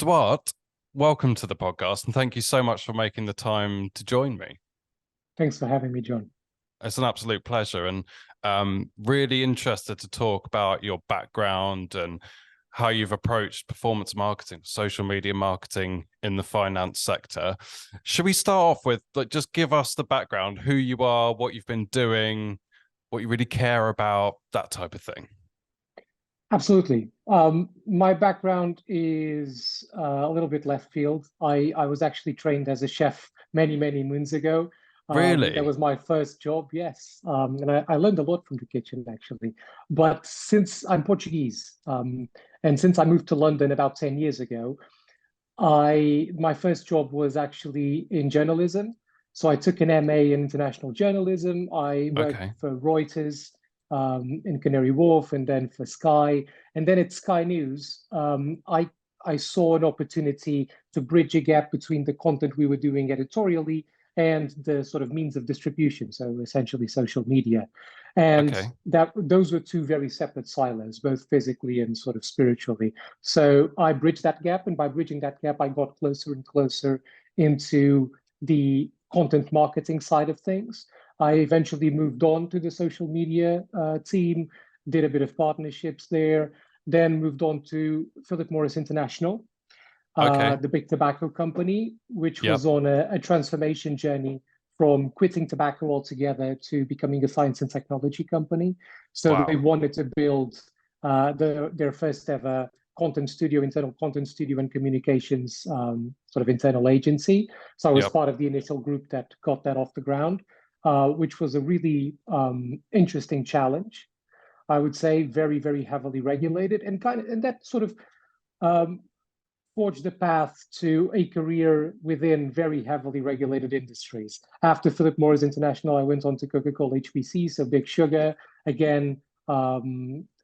Duarte, welcome to the podcast, and thank you so much for making the time to join me. Thanks for having me, John. It's an absolute pleasure, and really interested to talk about your background and how you've approached performance marketing, social media marketing in the finance sector. Should we start off with just give us the background, who you are, what you've been doing, what you really care about, that type of thing? Absolutely. My background is a little bit left field. I was actually trained as a chef many, many moons ago. That Really? was my first job, yes. And I learned a lot from the kitchen, actually. But since I'm Portuguese, and since I moved to London about 10 years ago, my first job was actually in journalism. So I took an MA in international journalism. I worked Okay. for Reuters in Canary Wharf, and then for Sky, and then at Sky News. I saw an opportunity to bridge a gap between the content we were doing editorially and the sort of means of distribution, so essentially social media. And Okay. those were two very separate silos, both physically and sort of spiritually. So I bridged that gap, and by bridging that gap, I got closer and closer into the content marketing side of things. I eventually moved on to the social media team, did a bit of partnerships there, then moved on to Philip Morris International, Okay. the big tobacco company, which Yep. was on a transformation journey from quitting tobacco altogether to becoming a science and technology company. So they Wow. wanted to build their first ever content studio, internal content studio and communications sort of internal agency. So I was Yep. part of the initial group that got that off the ground, which was a really interesting challenge. I would say very, very heavily regulated, and that sort of um, forged the path to a career within very heavily regulated industries. After Philip Morris International, I went on to Coca-Cola HBC, so big sugar. Again,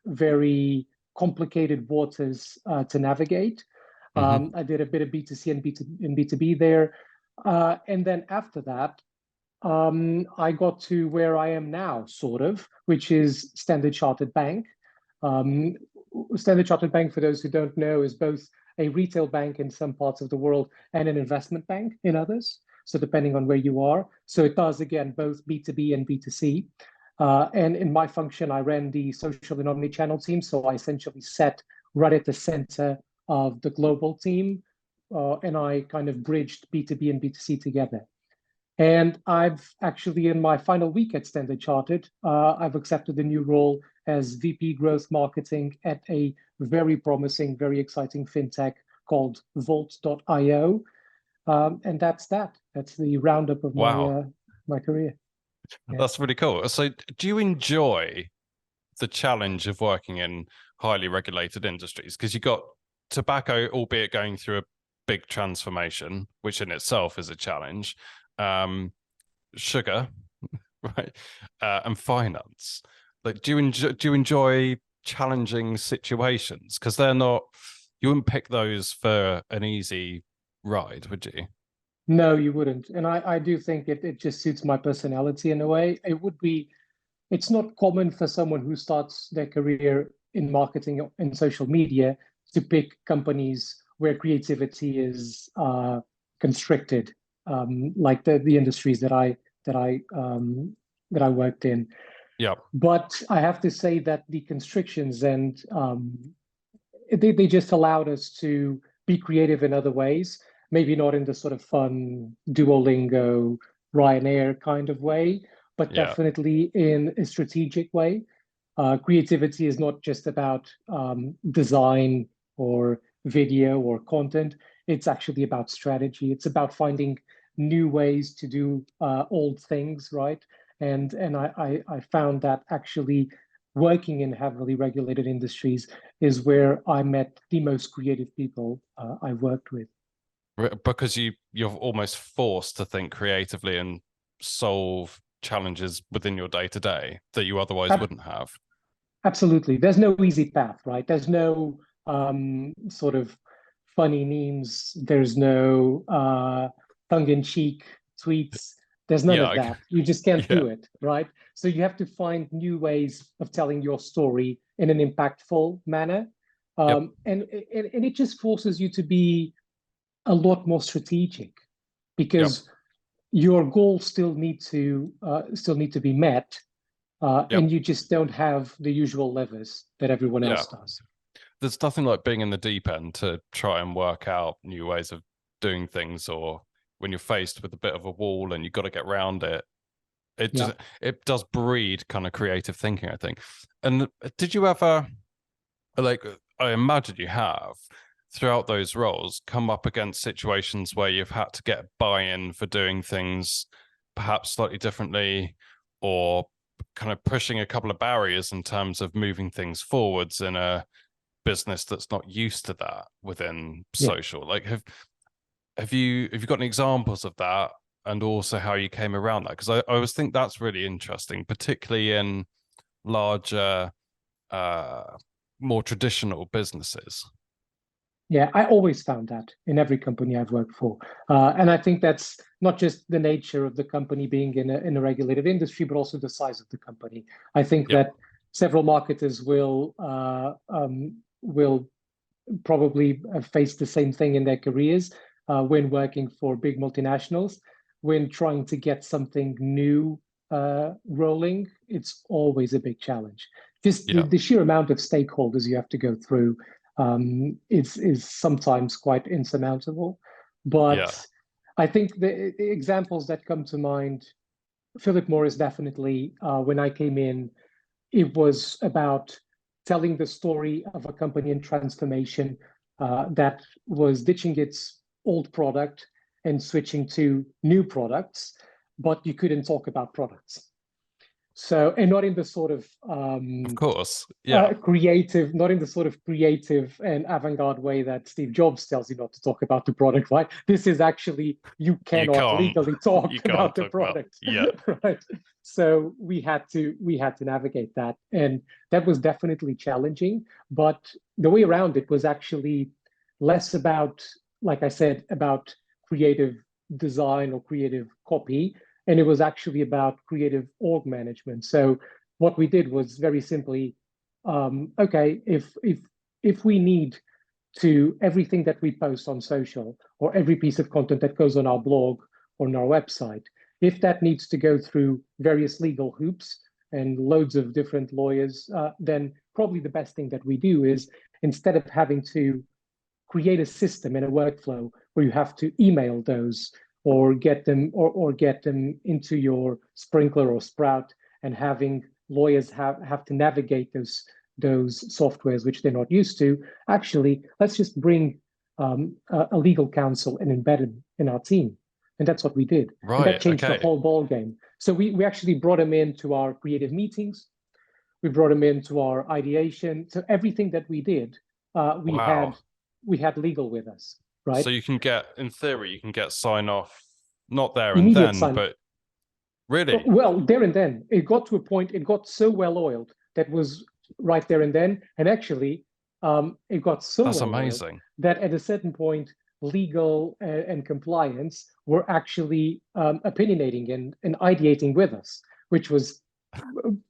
very complicated waters to navigate. Hmm. I did a bit of B2C and B2B there. And then after that, I got to where I am now, sort of, which is Standard Chartered Bank. Um, Standard Chartered Bank, for those who don't know, is both a retail bank in some parts of the world and an investment bank in others. So depending on where you are. So it does, again, both B2B and B2C. And in my function, I ran the social and omni-channel team. So I essentially sat right at the center of the global team. And I kind of bridged B2B and B2C together. And I've actually, in my final week at Standard Chartered, I've accepted a new role as VP Growth Marketing at a very promising, very exciting fintech called Vault.io. And that's that. That's the roundup of Wow. my career. Yeah. That's really cool. So, do you enjoy the challenge of working in highly regulated industries? Because you got tobacco, albeit going through a big transformation, which in itself is a challenge, sugar, right, and finance. Like, do you enjoy challenging situations? Because they're not, you wouldn't pick those for an easy ride, would you? No, you wouldn't. And I do think it just suits my personality in a way. It's not common for someone who starts their career in marketing and social media to pick companies where creativity is constricted, like the industries that I worked in. Yeah. But I have to say that the constrictions and they just allowed us to be creative in other ways, maybe not in the sort of fun Duolingo, Ryanair kind of way, but Yeah. definitely in a strategic way. Creativity is not just about design or video or content. It's actually about strategy. It's about finding new ways to do old things, right? And I found that actually working in heavily regulated industries is where I met the most creative people I worked with. Because you're almost forced to think creatively and solve challenges within your day to day that you otherwise Ab- wouldn't have. Absolutely. There's no easy path, right? There's no sort of funny memes. There's no tongue-in-cheek tweets. There's none Yeah. of that. You just can't Yeah. do it, right? So you have to find new ways of telling your story in an impactful manner. Yep. And it just forces you to be a lot more strategic, Yep. because your goals still need to be met, Yep. and you just don't have the usual levers that everyone Yeah. else does. There's nothing like being in the deep end to try and work out new ways of doing things, or when you're faced with a bit of a wall and you've got to get around it. It Yeah. just it does breed kind of creative thinking, I think. And did you ever, like, I imagine you have, throughout those roles, come up against situations where you've had to get buy-in for doing things perhaps slightly differently, or kind of pushing a couple of barriers in terms of moving things forwards in a business that's not used to that within Yeah. social? Like, have you got any examples of that, and also how you came around that? Because I always think that's really interesting, particularly in larger, uh more traditional businesses. Yeah, I always found that in every company I've worked for. And I think that's not just the nature of the company being in a regulated industry, but also the size of the company. I think Yep. that several marketers will probably have faced the same thing in their careers, when working for big multinationals. When trying to get something new rolling, it's always a big challenge. Just Yeah. the sheer amount of stakeholders you have to go through, is sometimes quite insurmountable. Yeah. But I think the examples that come to mind, Philip Morris definitely, when I came in, it was about telling the story of a company in transformation, that was ditching its old product and switching to new products, but you couldn't talk about products. So, and not in the sort of Of course. Yeah. creative, not in the sort of creative and avant-garde way that Steve Jobs tells you not to talk about the product, right? This is actually, you You cannot can't legally talk you can't about the talk about. product, Yeah. right? So we had to navigate that, and that was definitely challenging. But the way around it was actually less about, like I said, about creative design or creative copy, and it was actually about creative org management. So what we did was very simply, okay, if we need to, everything that we post on social or every piece of content that goes on our blog or on our website, if that needs to go through various legal hoops and loads of different lawyers, then probably the best thing that we do is, instead of having to create a system and a workflow where you have to email those or get them into your Sprinkler or Sprout, and having lawyers have to navigate those softwares which they're not used to. Actually, let's just bring a legal counsel and embed him in our team. And that's what we did. And that Right. changed the Okay. whole ball game. So we actually brought him into our creative meetings. We brought him into our ideation. So everything that we did, uh, we had Wow. we had legal with us, So right? you can get, in theory, you can get sign off, not there and Immediate then, sign. but really, Well, there and then, it got to a point. It got so well oiled that was right there and then. And actually, it got so that's well oiled amazing. that at a certain point, legal and compliance were actually opinionating and ideating with us, which was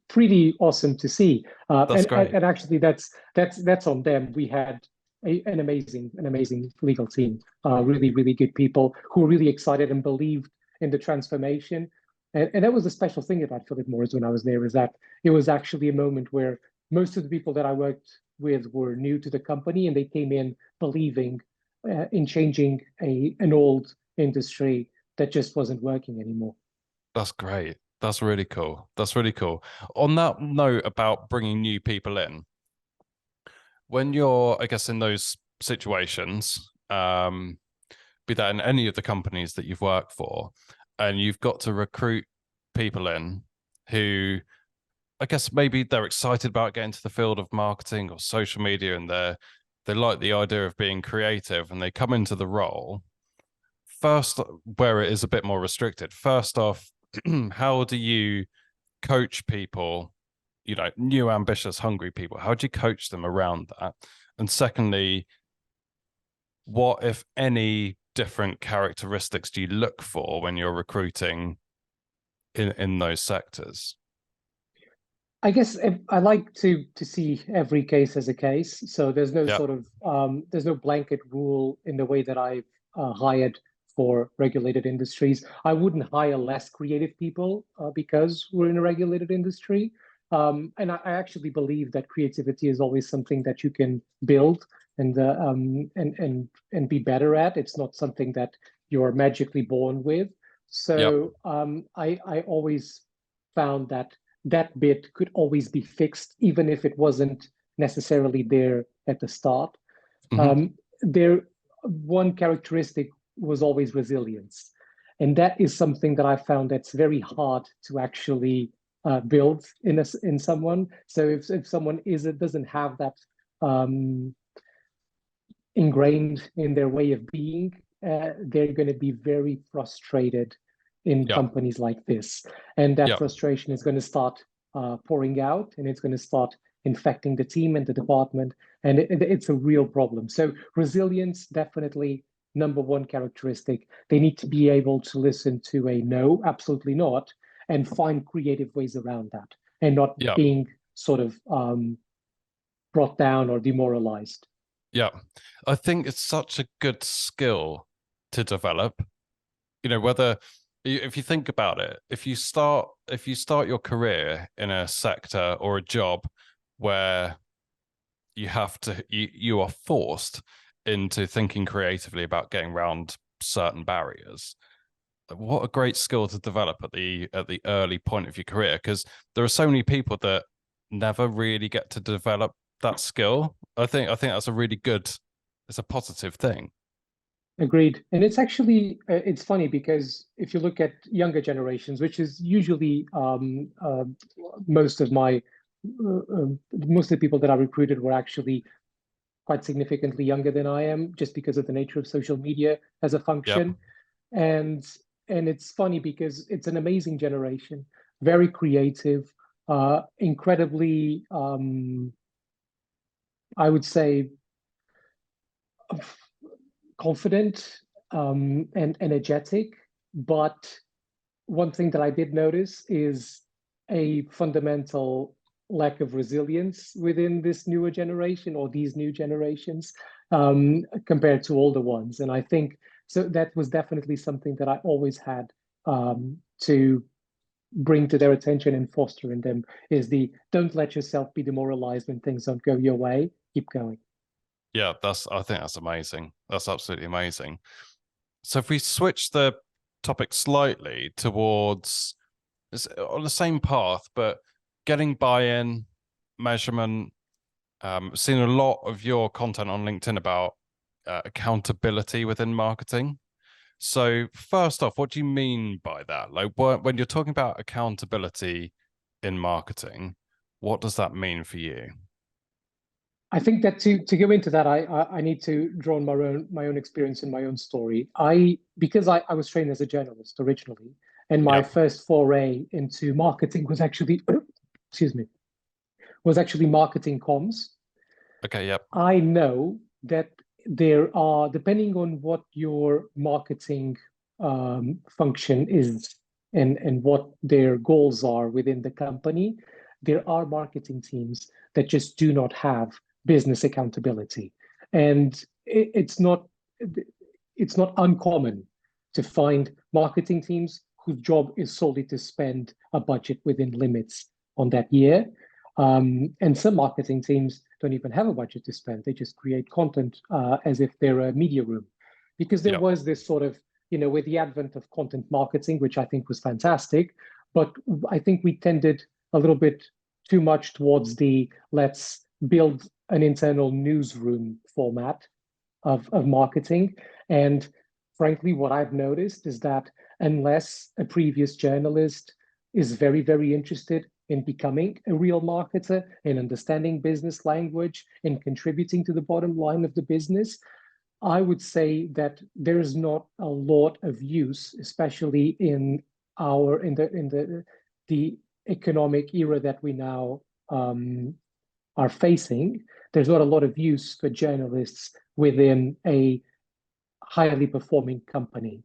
pretty awesome to see. That's great. And actually, that's on them. We had an amazing legal team, really good people who were really excited and believed in the transformation. And that was a special thing about Philip Morris when I was there, is that it was actually a moment where most of the people that I worked with were new to the company, and they came in believing in changing an old industry that just wasn't working anymore. That's great. That's really cool. That's really cool. On that note about bringing new people in, when you're, I guess, in those situations, be that in any of the companies that you've worked for, and you've got to recruit people in who, I guess, maybe they're excited about getting to the field of marketing or social media, and they like the idea of being creative, and they come into the role. First, where it is a bit more restricted, first off, how do you coach people, new, ambitious, hungry people? How do you coach them around that? And secondly, what, if any, different characteristics do you look for when you're recruiting in those sectors? I guess I like to see every case as a case. So there's no Yeah. sort of there's no blanket rule in the way that I've hired for regulated industries. I wouldn't hire less creative people because we're in a regulated industry. And I actually believe that creativity is always something that you can build and be better at. It's not something that you're magically born with. Yep. So I always found that that bit could always be fixed, even if it wasn't necessarily there at the start. Hmm. There, one characteristic was always resilience, and that is something that I found that's very hard to actually build in someone. So if someone doesn't have that um, ingrained in their way of being, they're going to be very frustrated in Yeah. companies like this. And that Yeah. frustration is going to start pouring out, and it's going to start infecting the team and the department. And it's a real problem. So resilience, definitely number one characteristic. They need to be able to listen to a no, absolutely not, and find creative ways around that, and not Yeah. being sort of brought down or demoralized. Yeah. I think it's such a good skill to develop. Whether if you think about it, if you start your career in a sector or a job where you are forced into thinking creatively about getting around certain barriers, what a great skill to develop at the early point of your career, because there are so many people that never really get to develop that skill. I think that's a really good, it's a positive thing. Agreed. And it's actually it's funny because if you look at younger generations, which is usually most of my most of the people that I recruited were actually quite significantly younger than I am, just because of the nature of social media as a Yep. function. And it's funny because it's an amazing generation, very creative, incredibly, I would say, confident and energetic. But one thing that I did notice is a fundamental lack of resilience within this newer generation or these new generations compared to older ones. And I think so that was definitely something that I always had to bring to their attention and foster in them is the don't let yourself be demoralized when things don't go your way. Keep going. Yeah, I think that's amazing. That's absolutely amazing. So if we switch the topic slightly towards, it's on the same path, but getting buy-in, measurement, seen a lot of your content on LinkedIn about accountability within marketing. So first off, what do you mean by that? Like, when you're talking about accountability in marketing, what does that mean for you? I think that to go into that, I need to draw on my own experience and my own story. Because I was trained as a journalist originally, and my Yeah. first foray into marketing was actually excuse me, was actually marketing comms. Okay. Yep. I know that there are, depending on what your marketing function is and what their goals are within the company, there are marketing teams that just do not have business accountability. And it's not uncommon to find marketing teams whose job is solely to spend a budget within limits on that year. And some marketing teams don't even have a budget to spend. They just create content as if they're a media room. Because there Yep. was this sort of, with the advent of content marketing, which I think was fantastic, but I think we tended a little bit too much towards the let's build an internal newsroom format of marketing. And frankly, what I've noticed is that unless a previous journalist is very, very interested in becoming a real marketer, in understanding business language, in contributing to the bottom line of the business, I would say that there's not a lot of use, especially in the economic era that we now are facing. There's not a lot of use for journalists within a highly performing company.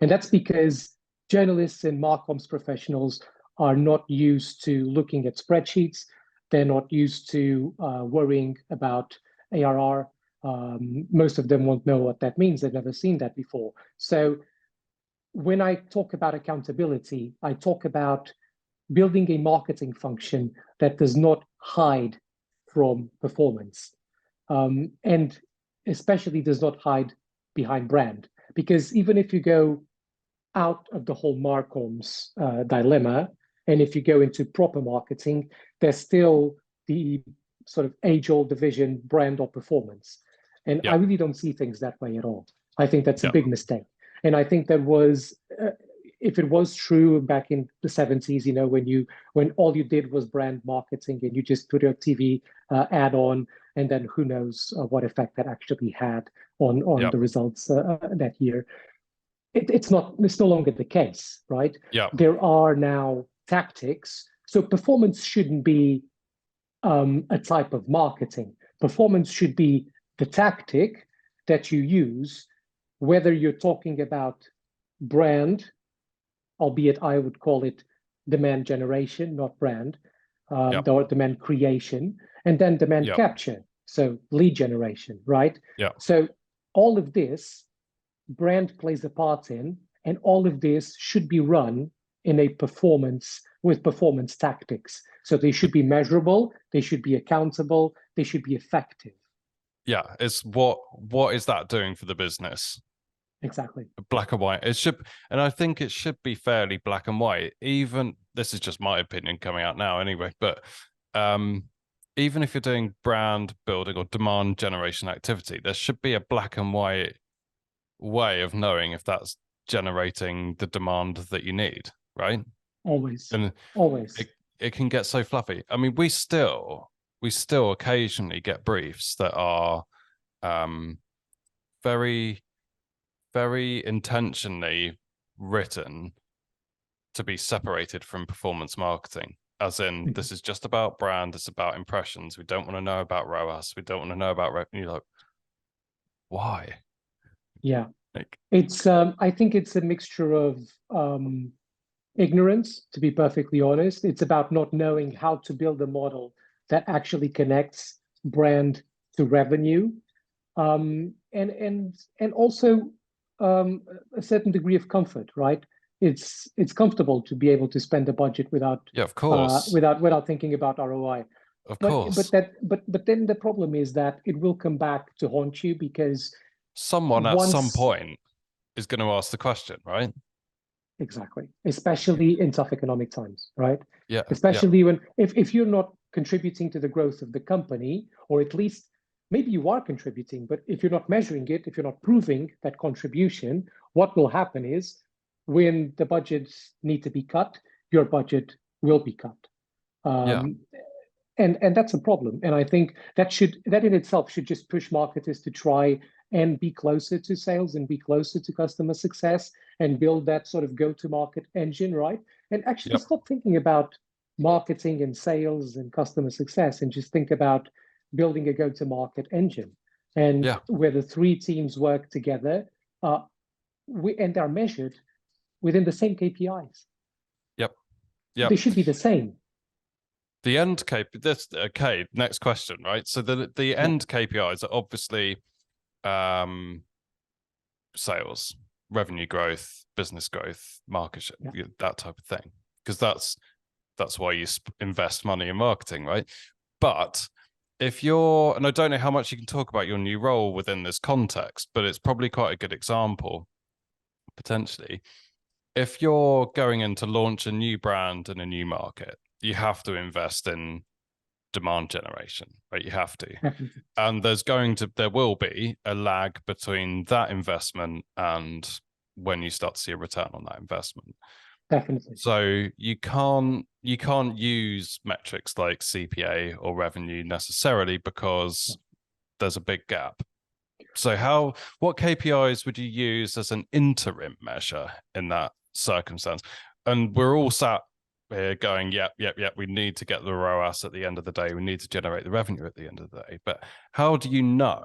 And that's because journalists and marcoms professionals are not used to looking at spreadsheets. They're not used to worrying about ARR. Most of them won't know what that means. They've never seen that before. So when I talk about accountability, I talk about building a marketing function that does not hide from performance, and especially does not hide behind brand. Because even if you go out of the whole Marcom's dilemma, and if you go into proper marketing, there's still the sort of age-old division, brand or performance. And I Yeah. really don't see things that way at all. I think that's a Yeah. big mistake. And I think that was, if it was true back in the 70s, when all you did was brand marketing and you just put a TV ad on, and then who knows what effect that actually had on Yeah. the results that year. It's no longer the case, right? Yeah. There are now tactics. So performance shouldn't be a type of marketing. Performance should be the tactic that you use, whether you're talking about brand, albeit I would call it demand generation, not brand, Yeah. or demand creation, and then demand Yeah. capture. So lead generation, right? Yeah. So all of this brand plays a part in, and all of this should be run in a with performance tactics. So they should be measurable, they should be accountable, they should be effective. Yeah. It's what is that doing for the business? Exactly. Black and white. It should, and I think it should be fairly black and white. Even this is just my opinion coming out now anyway, but even if you're doing brand building or demand generation activity, there should be a black and white way of knowing if that's generating the demand that you need, right? Always. And Always. it can get so fluffy. I mean, we still occasionally get briefs that are very, very intentionally written to be separated from performance marketing. As in, Mhm. this is just about brand, it's about impressions. We don't want to know about ROAS, we don't want to know about revenue. Like, why? Yeah. Like, It's I think it's a mixture of ignorance, to be perfectly honest. It's about not knowing how to build a model that actually connects brand to revenue, and also a certain degree of comfort, right? It's comfortable to be able to spend a budget without yeah, of course. without thinking about ROI. Of But course. then the problem is that it will come back to haunt you, because Someone at some once point is going to ask the question, right? exactly, especially in tough economic times, right? Yeah, yeah, Especially when if you're not contributing to the growth of the company, or at least maybe you are contributing, but if you're not measuring it, if you're not proving that contribution, what will happen is when the budgets need to be cut, your budget will be cut. yeah, Um, and that's a problem. And I think that in itself should just push marketers to try and be closer to sales and be closer to customer success and build that sort of go-to-market engine, right? And actually yep, stop thinking about marketing and sales and customer success, and just think about building a go-to-market engine, and yeah, where the three teams work together, and are measured within the same KPIs. yep, They yep. should be the same. The end KPI. This okay. Next question, right? So the Yeah, end KPIs are obviously um sales, revenue growth, business growth, market share, yeah. that type of thing, because that's why you invest money in marketing, right? But if you're, and I don't know how much you can talk about your new role within this context, but it's probably quite a good example potentially. If you're going in to launch a new brand in a new market, you have to invest in demand generation, right? You have to. Definitely. And there will be a lag between that investment and when you start to see a return on that investment. Definitely. So you can't use metrics like CPA or revenue necessarily because there's a big gap. So what KPIs would you use as an interim measure in that circumstance? And we're all sat here going, yep, yep, yep, we need to get the ROAS at the end of the day. We need to generate the revenue at the end of the day. But how do you know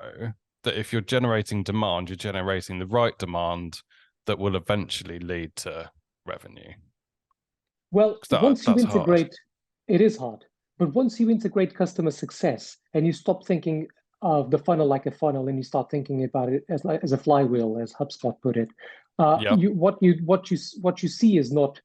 that if you're generating demand, you're generating the right demand that will eventually lead to revenue? Well, 'Cause once you that's hard. integrate, it is hard. But once you integrate customer success and you stop thinking of the funnel like a funnel and you start thinking about it as like as a flywheel, as HubSpot put it, Yep. what you see is not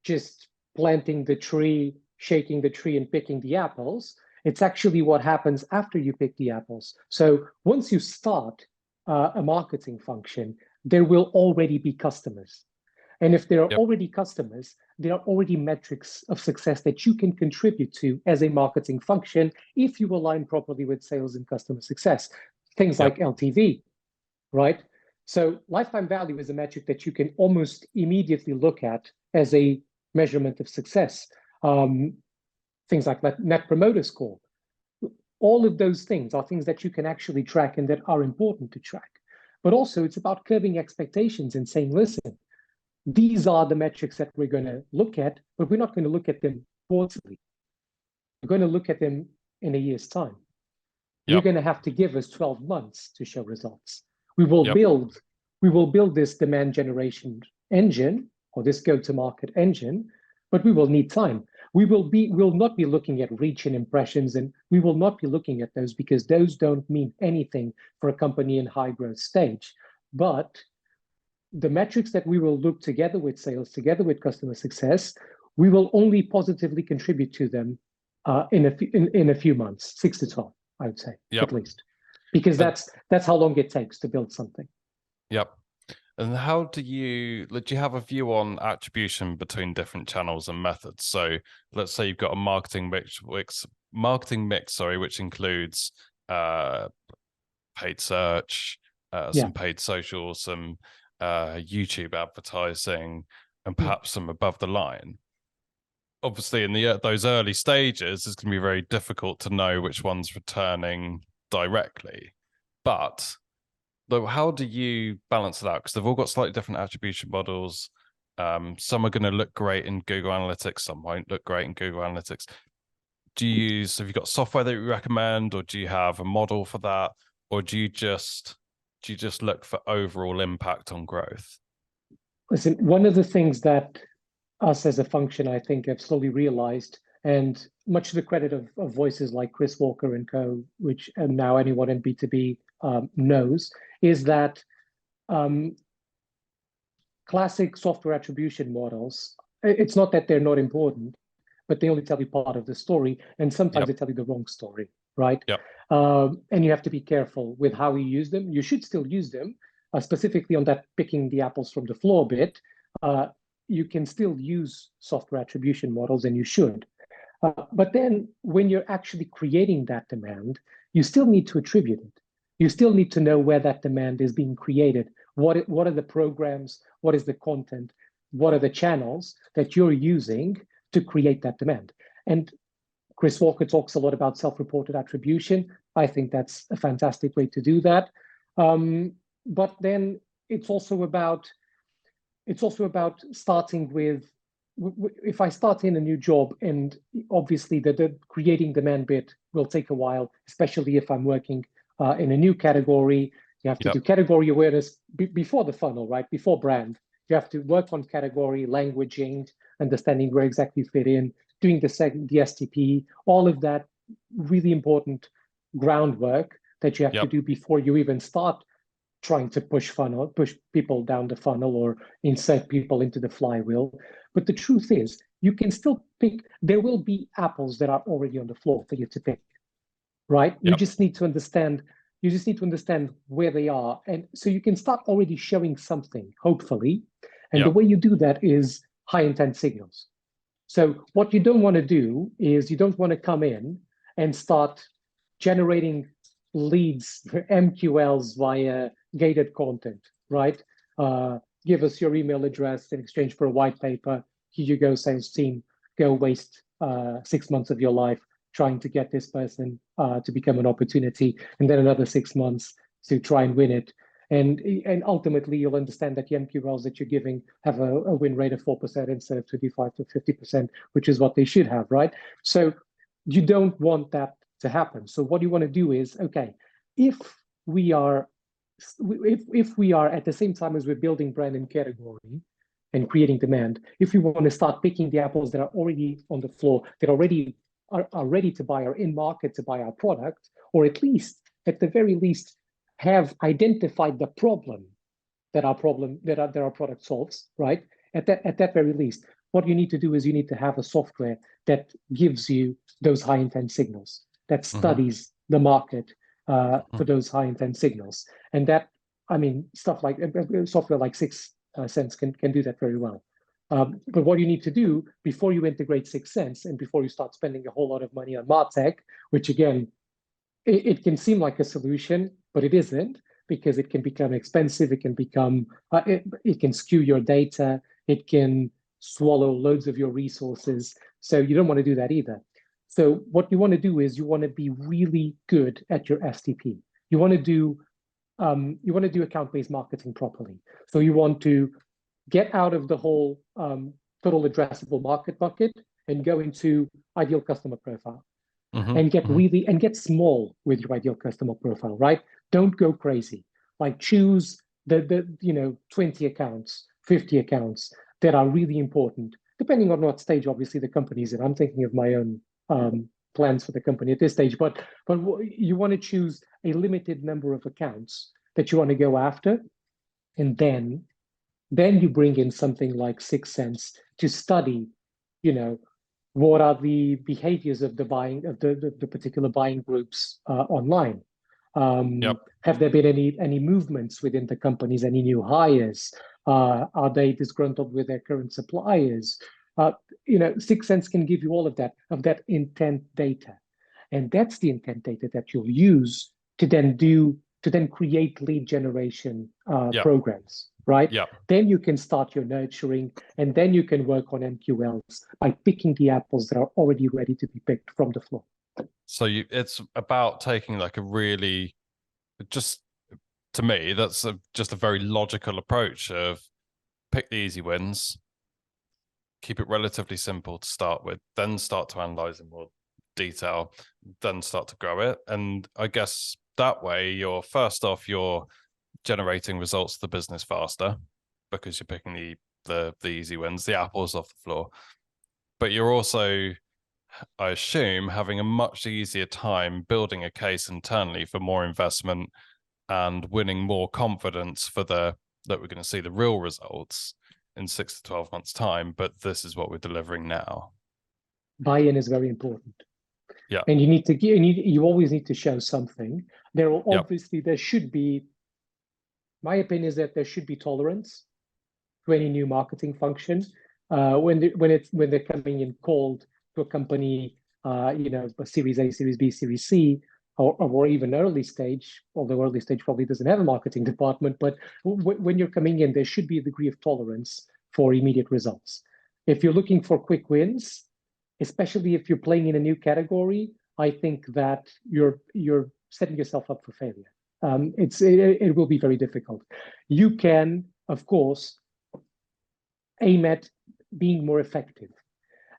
just planting the tree, shaking the tree, and picking the apples. It's actually what happens after you pick the apples. So once you start a marketing function, there will already be customers. And if there are Yep. already customers, there are already metrics of success that you can contribute to as a marketing function if you align properly with sales and customer success. Things Yep. like LTV, right? So lifetime value is a metric that you can almost immediately look at as a measurement of success. Things like net promoter score. All of those things are things that you can actually track and that are important to track. But also, it's about curbing expectations and saying, listen, these are the metrics that we're going to look at, but we're not going to look at them quarterly. We're going to look at them in a year's time. You're Yep. going to have to give us 12 months to show results. We will Yep. build this demand generation engine or this go-to-market engine, but we will need time. Will not be looking at reach and impressions, and we will not be looking at those because those don't mean anything for a company in high growth stage. But the metrics that we will look together with sales, together with customer success, we will only positively contribute to them in a few months, 6 to 12, I would say, Yep. at least, because And that's how long it takes to build something. yep. And how do you have a view on attribution between different channels and methods? So let's say you've got a marketing mix, sorry, which includes paid search, Yeah. some paid social, some YouTube advertising, and Yeah. perhaps some above the line. Obviously, in those early stages, it's going to be very difficult to know which one's returning directly. But though, how do you balance it out? Because they've all got slightly different attribution models. Some are going to look great in Google Analytics, some won't look great in Google Analytics. Have you got software that you recommend, or do you have a model for that, or do you just look for overall impact on growth? Listen, one of the things that us as a function, I think, have slowly realized, and much to the credit of voices like Chris Walker and co, which and now anyone in B2B knows, is that classic software attribution models, it's not that they're not important, but they only tell you part of the story, and sometimes they tell you the wrong story, right? Yep. And you have to be careful with how you use them. You should still use them, specifically on that picking the apples from the floor bit. You can still use software attribution models, and you should. But then when you're actually creating that demand, you still need to attribute it. You still need to know where that demand is being created. What are the programs? What is the content? What are the channels that you're using to create that demand? And Chris Walker talks a lot about self-reported attribution. I think that's a fantastic way to do that. But then it's also about starting with, if I start in a new job, and obviously the creating demand bit will take a while, especially if I'm working in a new category. You have to do category awareness before the funnel, right? Before brand. You have to work on category, languaging, understanding where exactly fit in, doing the STP, all of that really important groundwork that you have to do before you even start trying to push people down the funnel or insert people into the flywheel. But the truth is, you can still pick. There will be apples that are already on the floor for you to pick, right? You just need to understand. You just need to understand where they are, and so you can start already showing something, hopefully. And the way you do that is high intent signals. So what you don't want to do is you don't want to come in and start generating leads, MQLs via gated content, right? Give us your email address in exchange for a white paper. Here you go, sales team. Go waste 6 months of your life trying to get this person to become an opportunity, and then another 6 months to try and win it. And ultimately, you'll understand that the MQLs that you're giving have a win rate of 4% instead of 25 to 50%, which is what they should have, right? So you don't want that to happen. So what you want to do is, okay, if we are at the same time as we're building brand and category, and creating demand. If you want to start picking the apples that are already on the floor, that already are ready to buy, are in market to buy our product, or at the very least, have identified the problem that our product solves, right? At that very least, what you need to do is you need to have a software that gives you those high intent signals, that studies the market for those high intent signals. And that, I mean, stuff like software like 6 Sense can do that very well. But what you need to do before you integrate 6 Sense and before you start spending a whole lot of money on MarTech, which again, it can seem like a solution, but it isn't, because it can become expensive. It can become, it can skew your data. It can swallow loads of your resources. So you don't want to do that either. So what you want to do is you want to be really good at your STP. You want to do account-based marketing properly. So you want to get out of the whole total addressable market bucket and go into ideal customer profile. And get small with your ideal customer profile, right? Don't go crazy. Like choose the 20 accounts, 50 accounts that are really important, depending on what stage obviously the company's in. I'm thinking of my own plans for the company at this stage, but you want to choose a limited number of accounts that you want to go after, and then you bring in something like 6 Sense to study, what are the behaviors of the particular buying groups online. Have there been any movements within the companies, any new hires? Are they disgruntled with their current suppliers? 6 Sense can give you all of that intent data. And that's the intent data that you'll use to then create lead generation programs, right? Then you can start your nurturing, and then you can work on MQLs by picking the apples that are already ready to be picked from the floor. So it's about taking like a really, just to me, that's just a very logical approach of pick the easy wins, keep it relatively simple to start with, then start to analyze in more detail, then start to grow it. And I guess that way you're generating results to the business faster because you're picking the easy wins, the apples off the floor. But you're also, I assume, having a much easier time building a case internally for more investment and winning more confidence that we're going to see the real results in 6 to 12 months' time. But this is what we're delivering now. Buy-in is very important. Yeah. And you always need to show something. There should be, my opinion is that there should be tolerance to any new marketing function when they're coming in cold to a company, a Series A, Series B, Series C, or even early stage. Although early stage probably doesn't have a marketing department, but when you're coming in, there should be a degree of tolerance for immediate results. If you're looking for quick wins, especially if you're playing in a new category, I think that you're setting yourself up for failure. It will be very difficult. You can, of course, aim at being more effective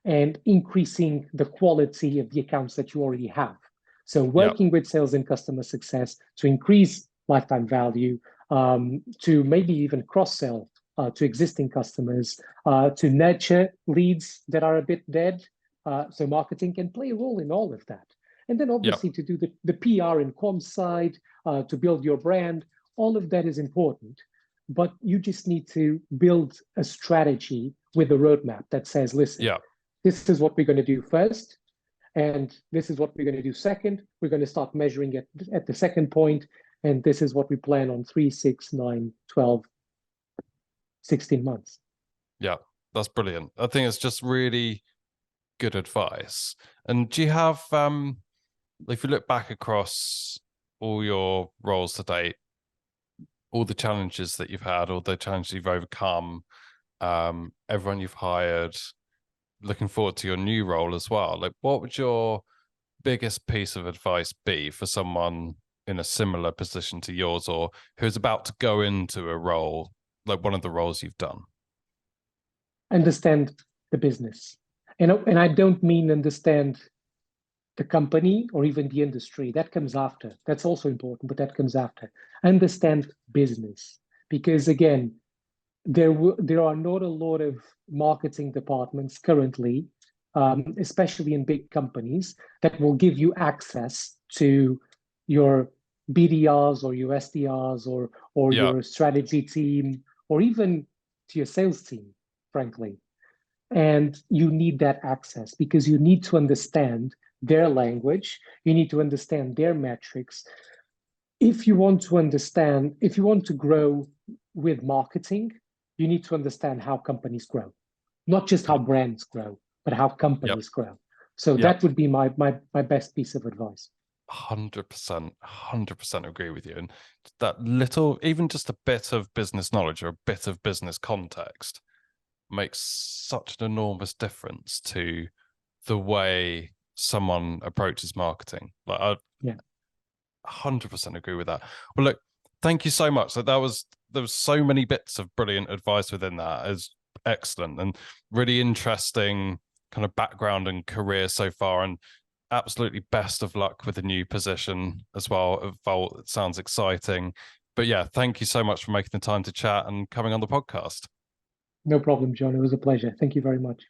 and increasing the quality of the accounts that you already have. So working with sales and customer success to increase lifetime value, to maybe even cross-sell to existing customers, to nurture leads that are a bit dead. So marketing can play a role in all of that. And then obviously to do the PR and comms side, to build your brand, all of that is important. But you just need to build a strategy with a roadmap that says, listen, this is what we're going to do first, and this is what we're going to do second. We're going to start measuring it at the second point, and this is what we plan on 3, 6, 9, 12, 16 months. Yeah, that's brilliant. I think it's just really good advice. And do you have, if you look back across all your roles to date, all the challenges that you've had, all the challenges you've overcome, everyone you've hired, looking forward to your new role as well, like what would your biggest piece of advice be for someone in a similar position to yours, or who's about to go into a role like one of the roles you've done? Understand the business. And I don't mean understand the company or even the industry. That comes after. That's also important, but that comes after. Understand business. Because again, there are not a lot of marketing departments currently, especially in big companies, that will give you access to your BDRs or your SDRs or Yeah. your strategy team or even to your sales team, frankly. And you need that access because you need to understand their language, you need to understand their metrics. If you want to grow with marketing, you need to understand how companies grow, not just how Yep. brands grow, but how Yep. companies grow. So Yep. that would be my best piece of advice. 100% agree with you. And that little, even just a bit of business knowledge or a bit of business context makes such an enormous difference to the way someone approaches marketing. Like I 100% agree with that. Well, look, thank you so much. There was so many bits of brilliant advice within that. It's excellent and really interesting kind of background and career so far, and absolutely best of luck with the new position as well at Volt. It sounds exciting. But yeah, thank you so much for making the time to chat and coming on the podcast. No problem, John. It was a pleasure. Thank you very much.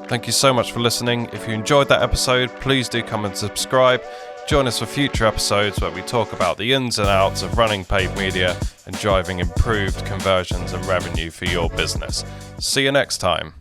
Thank you so much for listening. If you enjoyed that episode, please do come and subscribe. Join us for future episodes where we talk about the ins and outs of running paid media and driving improved conversions and revenue for your business. See you next time.